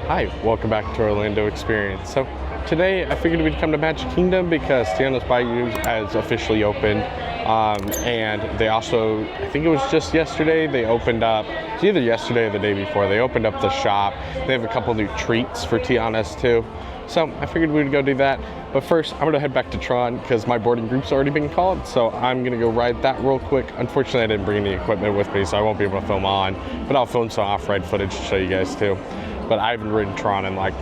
Hi, welcome back to Orlando Experience. So today I figured we'd come to Magic Kingdom because Tiana's Bayou has officially opened. And they also, I think it was just yesterday, they opened up, it's either yesterday or the day before, they opened up the shop. They have a couple new treats for Tiana's too. So I figured we'd go do that. But first, I'm gonna head back to TRON because my boarding group's already been called. So I'm gonna go ride that real quick. Unfortunately, I didn't bring any equipment with me, so I won't be able to film on, but I'll film some off-ride footage to show you guys too. But I haven't ridden TRON in like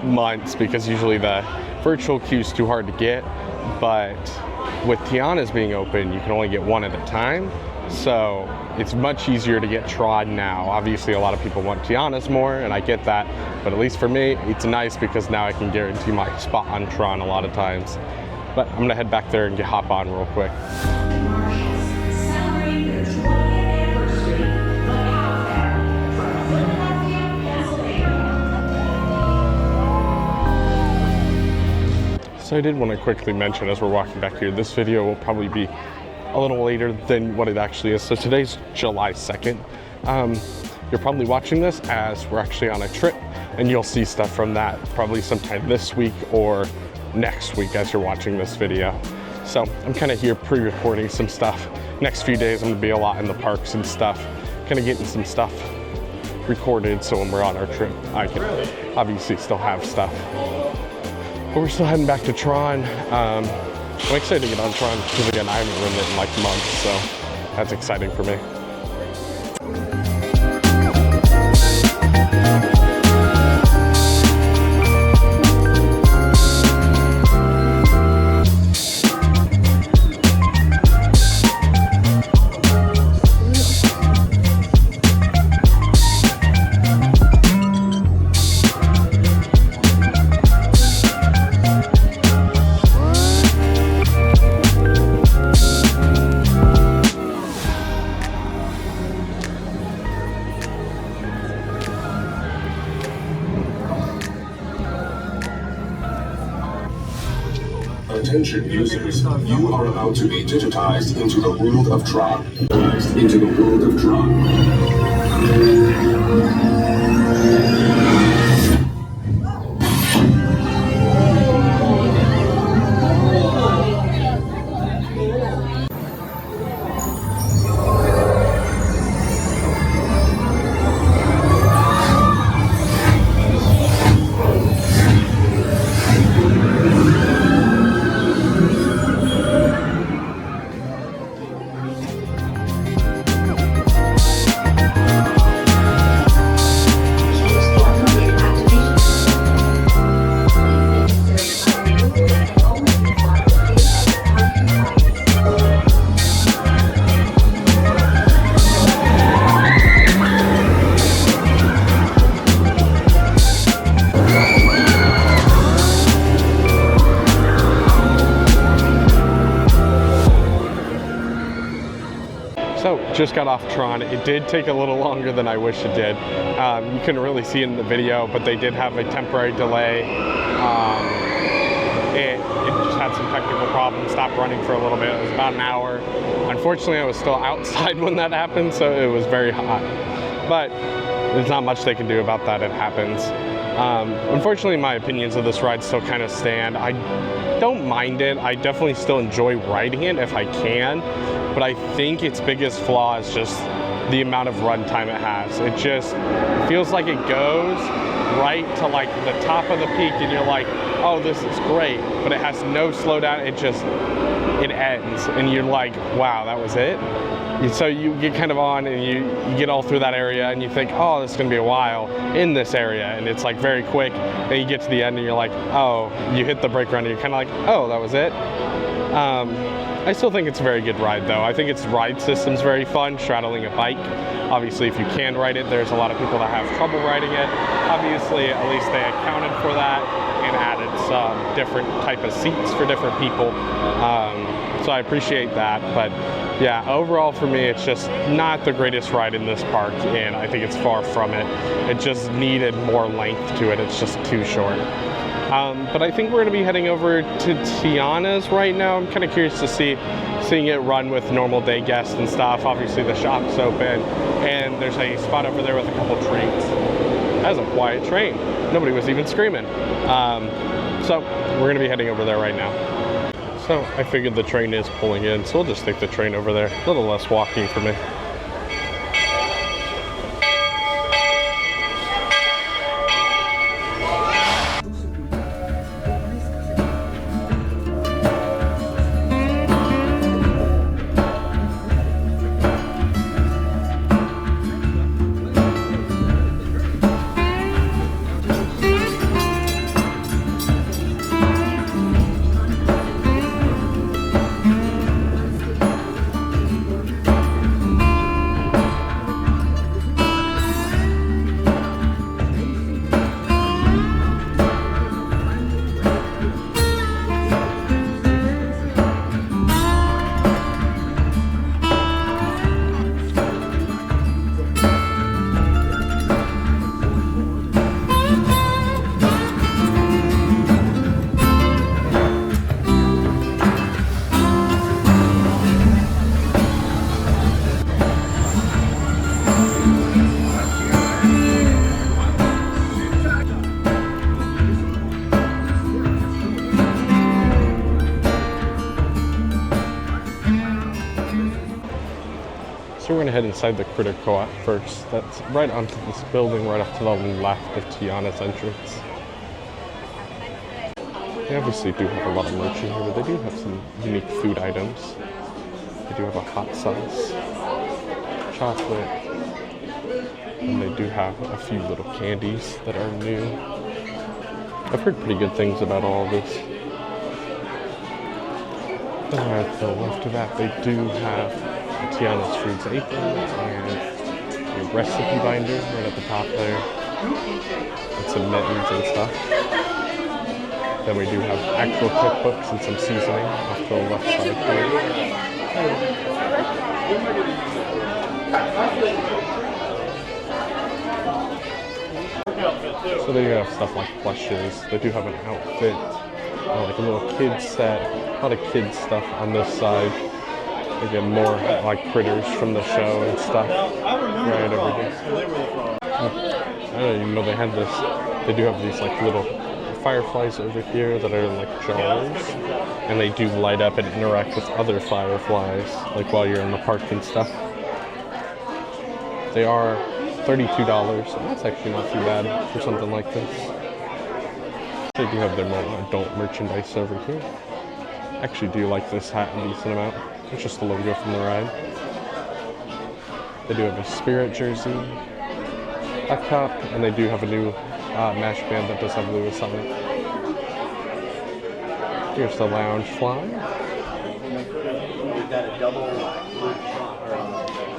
months because usually the virtual queue is too hard to get. But with Tiana's being open, you can only get one at a time. So it's much easier to get TRON now. Obviously, a lot of people want Tiana's more, and I get that. But at least for me, it's nice because now I can guarantee my spot on TRON a lot of times. But I'm gonna head back there and hop on real quick. So I did want to quickly mention as we're walking back here, this video will probably be a little later than what it actually is. So today's July 2nd. You're probably watching this as we're actually on a trip, and you'll see stuff from that probably sometime this week or next week as you're watching this video. So I'm kind of here pre-recording some stuff. Next few days I'm gonna be a lot in the parks and stuff, kind of getting some stuff recorded so when we're on our trip, I can obviously still have stuff. But we're still heading back to TRON. I'm excited to get on TRON because again, I haven't ridden it in like months, so that's exciting for me. Attention users, you are about to be digitized into the world of TRON. Into the world of TRON. So just got off TRON. It did take a little longer than I wish it did. You couldn't really see it in the video, but they did have a temporary delay. It just had some technical problems, stopped running for a little bit. It was about an hour. Unfortunately, I was still outside when that happened, so it was very hot. But there's not much they can do about that, it happens. Unfortunately, my opinions of this ride still kind of stand. I don't mind it. I definitely still enjoy riding it if I can. But I think its biggest flaw is just the amount of runtime it has. It just feels like it goes right to like the top of the peak and you're like, oh, this is great. But it has no slowdown, it ends. And you're like, wow, that was it? So you get kind of on and you get all through that area and you think, oh, this is gonna be a while in this area. And it's like very quick. Then you get to the end and you're like, oh, you hit the brake run and you're kind of like, oh, that was it. I still think it's a very good ride though. I think its ride system's very fun, straddling a bike. Obviously, if you can ride it, there's a lot of people that have trouble riding it. Obviously, at least they accounted for that and added some different type of seats for different people. So I appreciate that, but yeah, overall for me, it's just not the greatest ride in this park, and I think it's far from it. It just needed more length to it. It's just too short. But I think we're going to be heading over to Tiana's right now. I'm kind of curious to seeing it run with normal day guests and stuff. Obviously the shop's open, and there's a spot over there with a couple treats. has a quiet train. Nobody was even screaming. So we're gonna be heading over there right now. So I figured the train is pulling in, so we'll just take the train over there. A little less walking for me. So we're gonna head inside the Critter Co-op first. That's right onto this building, right off to the left of Tiana's entrance. They obviously do have a lot of merch in here, but they do have some unique food items. They do have a hot sauce, chocolate, and they do have a few little candies that are new. I've heard pretty good things about all of this. Alright, so after that, they do have Tiana's Foods apron and a recipe binder right at the top there, and some mittens and stuff. Then we do have actual cookbooks and some seasoning off to the left side there. So they do have stuff like plushes. They do have an outfit, like a little kids set, a lot of kids stuff on this side. Again, more like critters from the show and stuff right over here. I don't even know they had this. They do have these like little fireflies over here that are in like jars, and they do light up and interact with other fireflies, like while you're in the park and stuff. They are $32, so that's actually not too bad for something like this. They do have their more adult merchandise over here. Actually do like this hat a decent amount. It's just the logo from the ride. They do have a Spirit jersey, a cup, and they do have a new mesh band that does have Lewis on it. Here's the lounge fly.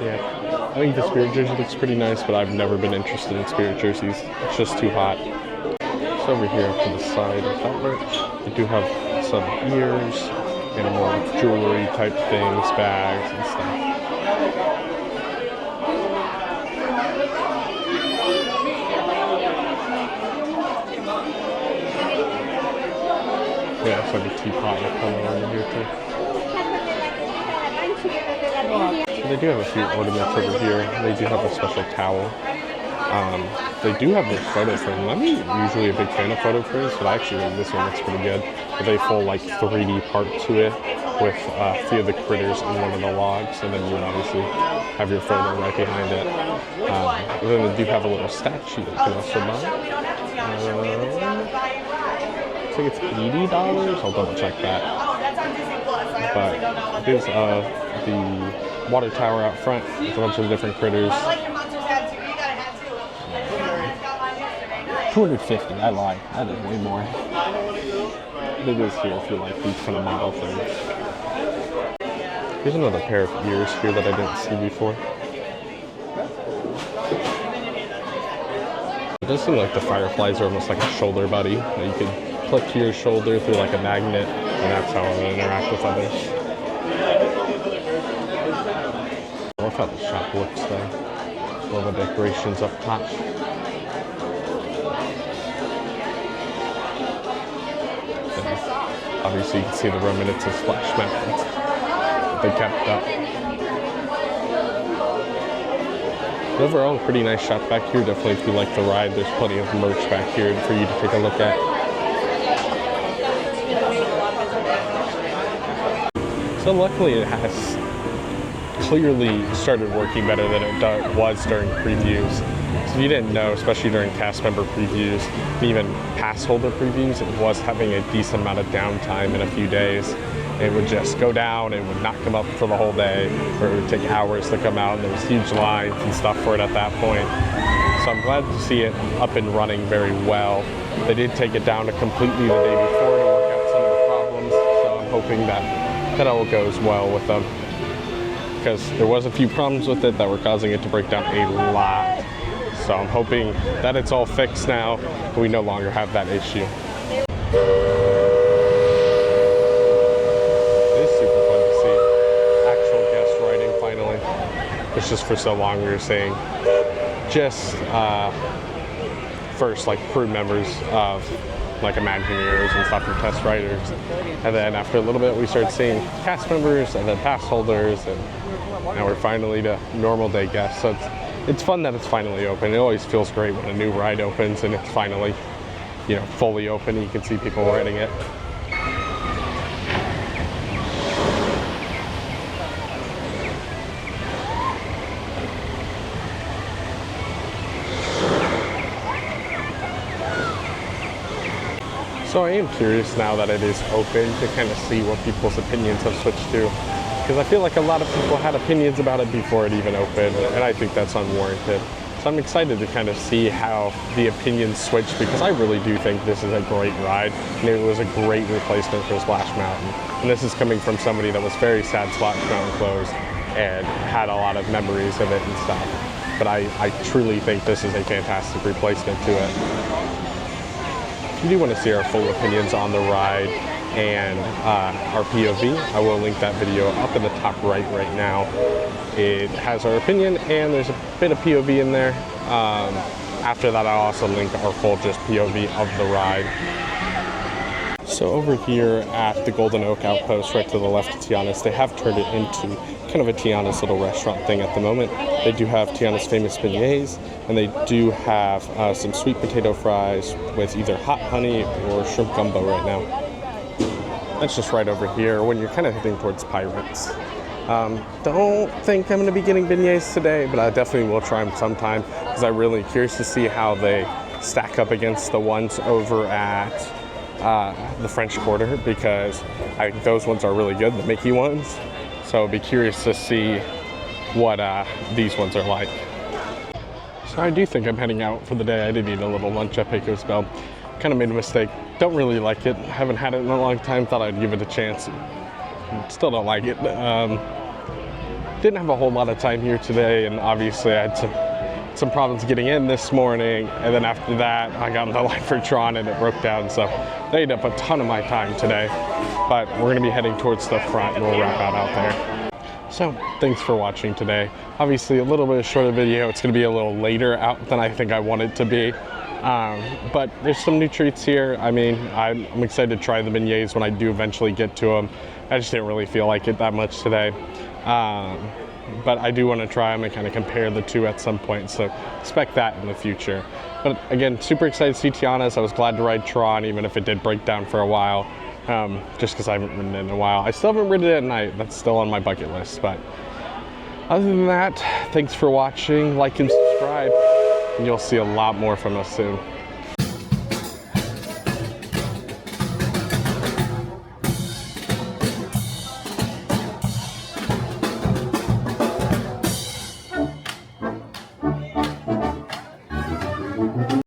Yeah, I think the Spirit jersey looks pretty nice, but I've never been interested in Spirit jerseys. It's just too hot. So over here to the side of that merch, they do have some ears and more jewelry type things, bags and stuff. Yeah, it's like a teapot coming over here too. So they do have a few ornaments over here. They do have a special towel. They do have this photo frame. I'm usually a big fan of photo frames, but actually this one looks pretty good. With a full like 3D part to it with a few of the critters in one of the logs, and then you would obviously have your photo right behind it. Then they do have a little statue that you can also buy. I think it's $80. I'll double check that. But it is the water tower out front with a bunch of different critters. $250, I lied. That is way more. It is here if you like these kind of model things. Here's another pair of ears here that I didn't see before. It does seem like the fireflies are almost like a shoulder buddy that you can clip to your shoulder through like a magnet, and that's how it'll interact with others. I love how the shop looks though. All the decorations up top. Obviously you can see the reminiscent splash mountains that they kept up. Overall, pretty nice shop back here. Definitely if you like the ride, there's plenty of merch back here for you to take a look at. So luckily it has clearly started working better than it was during previews. So if you didn't know, especially during cast member previews, and even pass holder previews, it was having a decent amount of downtime in a few days. It would just go down, it would not come up for the whole day, or it would take hours to come out, and there was huge lines and stuff for it at that point. So I'm glad to see it up and running very well. They did take it down completely the day before to work out some of the problems, so I'm hoping that all goes well with them. Because there was a few problems with it that were causing it to break down a lot. So I'm hoping that it's all fixed now, and we no longer have that issue. It's just for so long we were seeing just first like crew members of like Imagineers and stuff and test riders, and then after a little bit we started seeing cast members and then pass holders, and now we're finally to normal day guests. So it's fun that it's finally open. It always feels great when a new ride opens and it's finally, you know, fully open. You can see people riding it. So I am curious now that it is open to kind of see what people's opinions have switched to. Because I feel like a lot of people had opinions about it before it even opened, and I think that's unwarranted. So I'm excited to kind of see how the opinions switch, because I really do think this is a great ride, and it was a great replacement for Splash Mountain. And this is coming from somebody that was very sad Splash Mountain closed and had a lot of memories of it and stuff. But I truly think this is a fantastic replacement to it. If you do want to see our full opinions on the ride and our POV, I will link that video up in the top right now. It has our opinion and there's a bit of POV in there. After that, I'll also link our full just POV of the ride. So over here at the Golden Oak Outpost, right to the left of Tiana's, they have turned it into kind of a Tiana's little restaurant thing at the moment. They do have Tiana's famous beignets, and they do have some sweet potato fries with either hot honey or shrimp gumbo right now. That's just right over here when you're kind of heading towards Pirates. Don't think I'm going to be getting beignets today, but I definitely will try them sometime, because I'm really curious to see how they stack up against the ones over at the French Quarter, because I think those ones are really good, the Mickey ones. So I'll be curious to see what these ones are like. So I do think I'm heading out for the day. I did eat a little lunch at Pecos Bell. Kind of made a mistake. Don't really like it. Haven't had it in a long time. Thought I'd give it a chance. Still don't like it. Didn't have a whole lot of time here today, and obviously I had some problems getting in this morning, and then after that I got in the line for TRON and it broke down, so they ate up a ton of my time today. But we're going to be heading towards the front and we'll wrap out there. So thanks for watching today. Obviously a little bit shorter video. It's going to be a little later out than I think I want it to be. But there's some new treats here. I mean, I'm excited to try the beignets when I do eventually get to them. I just didn't really feel like it that much today. But I do want to try them and kind of compare the two at some point, so expect that in the future. But again, super excited to see Tiana's. I was glad to ride TRON, even if it did break down for a while, just because I haven't ridden it in a while. I still haven't ridden it at night. That's still on my bucket list. But other than that, thanks for watching. Like and subscribe, and you'll see a lot more from us soon.